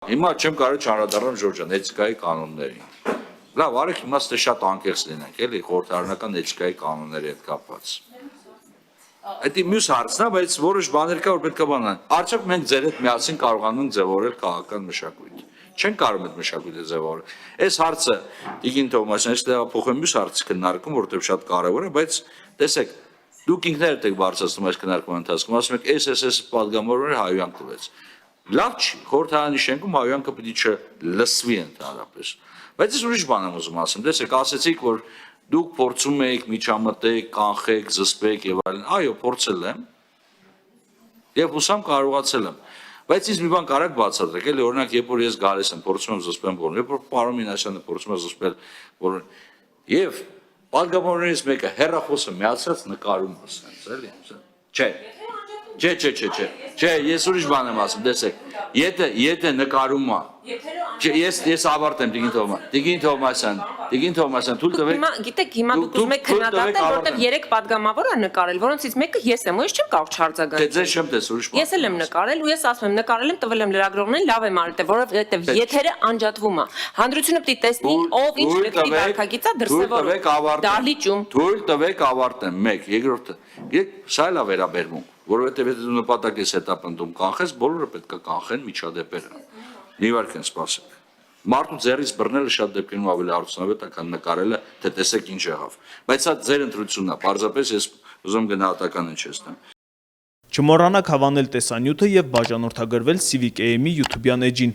Հիմա չեմ կարող չանդրադառնալ Ժորժան էթիկայի կանոններին։ Լավ, արեք հիմա ստե շատ անկեղծ լինենք, էլի խորհրդարանական էթիկայի կանոնների հետ կապված։ Դա մյուս հարցն է, բայց որոշ բաներ կա, որ պետք է բանան։ Արդյոք մենք ձեր հետ միասին կարողանում ենք ձևավորել քաղաքական մշակույթ։ Չեն կարող այդ մշակույթը ձևավորել։ Այս հարցը Տիգին Թովմասյանը տեղափոխում մյուս հարցը քննարկում, որովհետև շատ կարևոր է, բայց տեսեք, դուք ինքներդ եք բարձրացնում այս քննարկման ընթացքում, ասում եք SSS պատգամավորները հայոյանք տվեց։ Լավ չի, խորհրդարանի շենքում հայոյանքը պետք է չլսվի ընդհանրապես։ Բայց ես ուրիշ բան եմ ուզում ասեմ, տեսեք, ասեցիք, որ դուք փորձում եք միջամտեք, կանխեք, զսպեք եւ այլն։ Այո, փորձել եմ։ Եվ հուսամ կարողացել եմ։ Բայց ինձ մի բան կարակ բացատրեք, էլի օրինակ, երբ որ ես գալիս եմ, փորձում եմ զսպեմ բոլորը, երբ որ պարոն Մինասյանը փորձում է զսպել բոլորը, եւ պատգամավորներից մեկը հերախոսը միացած նկարում ասենց, էլի։ Չէ, ես ուրիշ բան եմ ասում, տեսեք, եթե նկարում է, ես ավարտեմ Տիգին Թովմասյան, թույլ տվեք։ Գիտեք, հիմա դուք ուզում եք քննադատել, որովհետև 3 պատգամավոր է նկարել, որոնցից մեկը ես եմ, ու ես չեմ կարող չարձագանքել։ Դե ձեզ չեմ տեսել, ուրիշ բան։ Ես էլ եմ նկարել, ու ես ասում եմ, նկարել եմ, տվել եմ լրագրողներին, լավ եմ արել, որովհետև եթերը անջատվում է։ Հանդրությունը պիտի տեսնի, ով ինչ լեքտի վարքագիծ է դրսևորում։ Դահլիճում։ Թույլ տվեք ավարտեմ, 1, երկրորդը։ Սա էլ է վերաբերմունք, որովհետև եթե դու նպատակ ես հետապնդում կանխես, բոլորը պետք է կանխեն միջադեպերը։ Նիվարք են սպասեք։ Մարդու ձեռից բռնելը շատ դեպքերում ավելի արդյունավետ է, քան նկարելը, թե տեսեք ինչ եղավ։ Բայց սա ձեր ընտրությունն է, պարզապես ես ուզում գնահատական չեմ։ Չմոռանաք հավանել տեսանյութը եւ բաժանորդագրվել Civic AM-ի YouTube-յան էջին։